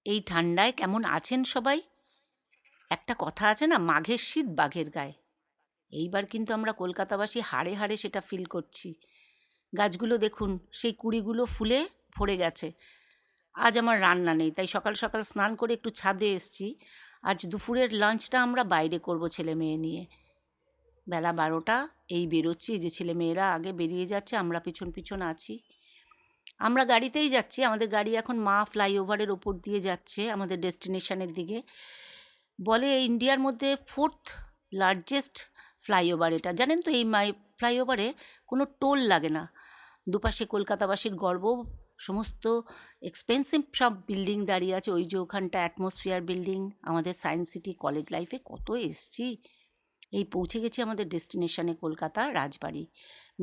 এই ঠান্ডায় কেমন আছেন সবাই? একটা কথা আছে না, মাঘের শীত বাঘের গায়ে। এইবার কিন্তু আমরা কলকাতাবাসী হাড়ে হাড়ে সেটা ফিল করছি। গাছগুলো দেখুন, সেই কুঁড়িগুলো ফুলে ভরে গেছে। আজ আমার রান্না নেই, তাই সকাল সকাল স্নান করে একটু ছাদে এসছি। আজ দুপুরের লাঞ্চটা আমরা বাইরে করব ছেলে মেয়ে নিয়ে। বেলা 12টা, এই বেরোচ্ছি, যে ছেলে মেয়েরা আগে বেরিয়ে যাচ্ছে, আমরা পিছন পিছন আছি। আমরা গাড়িতেই যাচ্ছি, আমাদের গাড়ি এখন মা ফ্লাইওভারের ওপর দিয়ে যাচ্ছে আমাদের ডেস্টিনেশনের দিকে। বলে ইন্ডিয়ার মধ্যে 4th লার্জেস্ট ফ্লাইওভার এটা। জানেন তো, এই ফ্লাইওভারে কোনো টোল লাগে না। দুপাশে কলকাতাবাসীর গর্ব, সমস্ত এক্সপেন্সিভ সব বিল্ডিং দাঁড়িয়ে আছে। ওই যে ওখানটা অ্যাটমসফিয়ার বিল্ডিং, আমাদের সায়েন্স সিটি, কলেজ লাইফে কত এসছি। এই পৌঁছে গেছি আমাদের ডেস্টিনেশনে, কলকাতা রাজবাড়ি।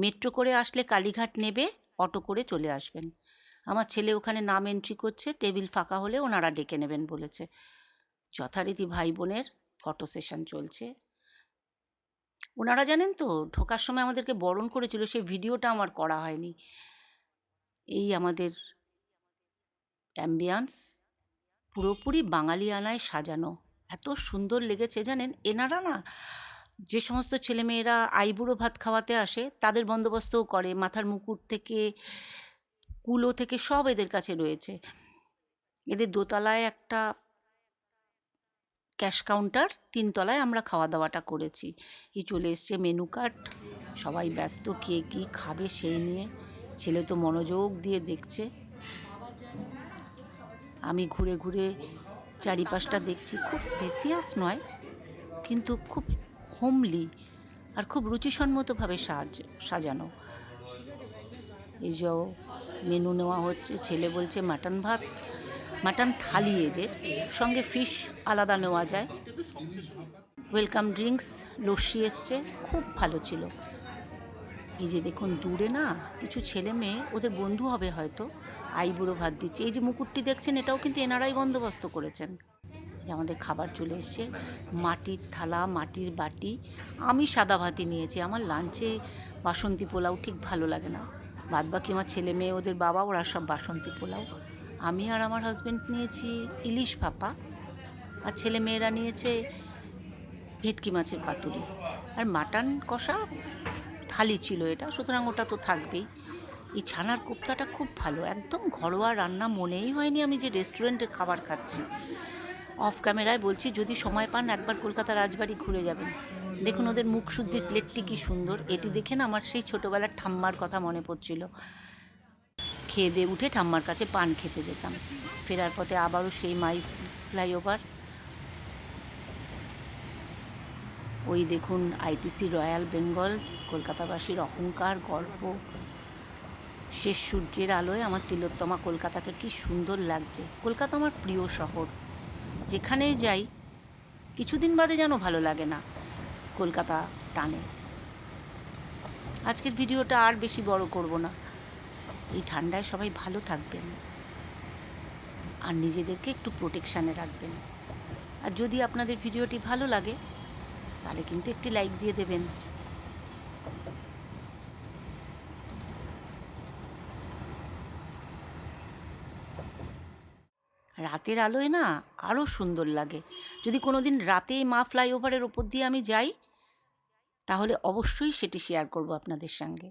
মেট্রো করে আসলে কালীঘাট নেবে, অটো করে চলে আসবেন। আমার ছেলে ওখানে নাম এন্ট্রি করছে, টেবিল ফাঁকা হলে ওনারা ডেকে নেবেন বলেছে। যথারীতি ভাই বোনের ফটো সেশন চলছে। ওনারা জানেন তো, ঢোকার সময় আমাদেরকে বরণ করেছিল, সেই ভিডিওটা আমার করা হয়নি। এই আমাদের অ্যাম্বিয়ান্স পুরোপুরি বাঙালিয়ানায় সাজানো, এত সুন্দর লেগেছে। জানেন, এনারা না, যে সমস্ত ছেলেমেয়েরা আইবুড়ো ভাত খাওয়াতে আসে তাদের বন্দোবস্তও করে। মাথার মুকুট থেকে কুলো থেকে সব এদের কাছে রয়েছে। এদের দোতলায় একটা ক্যাশ কাউন্টার, 3তলায় আমরা খাওয়া দাওয়াটা করেছি। এই চলে এসছে মেনু কার্ড, সবাই ব্যস্ত কে কী খাবে সেই নিয়ে। ছেলে তো মনোযোগ দিয়ে দেখছে। আমি ঘুরে ঘুরে চারিপাশটা দেখছি। খুব স্পেসিয়াস নয়, কিন্তু খুব হোমলি আর খুব রুচিসম্মতভাবে সাজানো। এই যে মেনু নেওয়া হচ্ছে, ছেলে বলছে মাটন ভাত, মাটন থালি, এদের সঙ্গে ফিশ আলাদা নেওয়া যায়। ওয়েলকাম ড্রিঙ্কস, লস্যি এসছে, খুব ভালো ছিল। এই যে দেখুন দূরে না কিছু ছেলে মেয়ে, ওদের বন্ধু হবে হয়তো, আইবুড়ো ভাত দিচ্ছে। এই যে মুকুটটি দেখছেন, এটাও কিন্তু এনারাই বন্দোবস্ত করেছেন। যে আমাদের খাবার চলে এসছে, মাটির থালা, মাটির বাটি। আমি সাদা ভাতই নিয়েছি, আমার লাঞ্চে বাসন্তী পোলাও ঠিক ভালো লাগে না। বাদবাকি আমার ছেলে মেয়ে, ওদের বাবা, ওরা সব বাসন্তী পোলাও। আমি আর আমার হাজব্যান্ড নিয়েছি ইলিশ ভাপা, আর ছেলে মেয়েরা নিয়েছে ভেটকি মাছের পাতুরি। আর মাটন কষা থালি ছিল এটা, সুতরাং ওটা তো থাকবেই। এই ছানার কোপ্তাটা খুব ভালো, একদম ঘরোয়া রান্না, মনেই হয়নি আমি যে রেস্টুরেন্টের খাবার খাচ্ছি। অফ ক্যামেরায় বলছি, যদি সময় পান একবার কলকাতা রাজবাড়ি ঘুরে যাবেন। দেখুন ওদের মুখশুদ্ধির প্লেটটি কী সুন্দর। এটি দেখে না আমার সেই ছোটোবেলার ঠাম্মার কথা মনে পড়ছিল। খেয়ে দিয়ে উঠে ঠাম্মার কাছে পান খেতে যেতাম। ফেরার পথে আবারও সেই ফ্লাইওভার। ওই দেখুন আইটিসি রয়্যাল বেঙ্গল, কলকাতাবাসীর অহংকার, গর্ব। শেষ সূর্যের আলোয় আমার তিলোত্তমা কলকাতাকে কি সুন্দর লাগছে। কলকাতা আমার প্রিয় শহর, যেখানেই যাই কিছুদিন বাদে যেন ভালো লাগে না, কলকাতা টানে। আজকের ভিডিওটা আর বেশি বড় করব না। এই ঠান্ডায় সবাই ভালো থাকবেন আর নিজেদেরকে একটু প্রোটেকশানে রাখবেন। আর যদি আপনাদের ভিডিওটি ভালো লাগে তাহলে কিন্তু একটি লাইক দিয়ে দেবেন। রাতের আলোয় না আরও সুন্দর লাগে। যদি কোনো দিন রাতে মা ফ্লাইওভারের ওপর দিয়ে আমি যাই, তাহলে অবশ্যই সেটি শেয়ার করব আপনাদের সঙ্গে।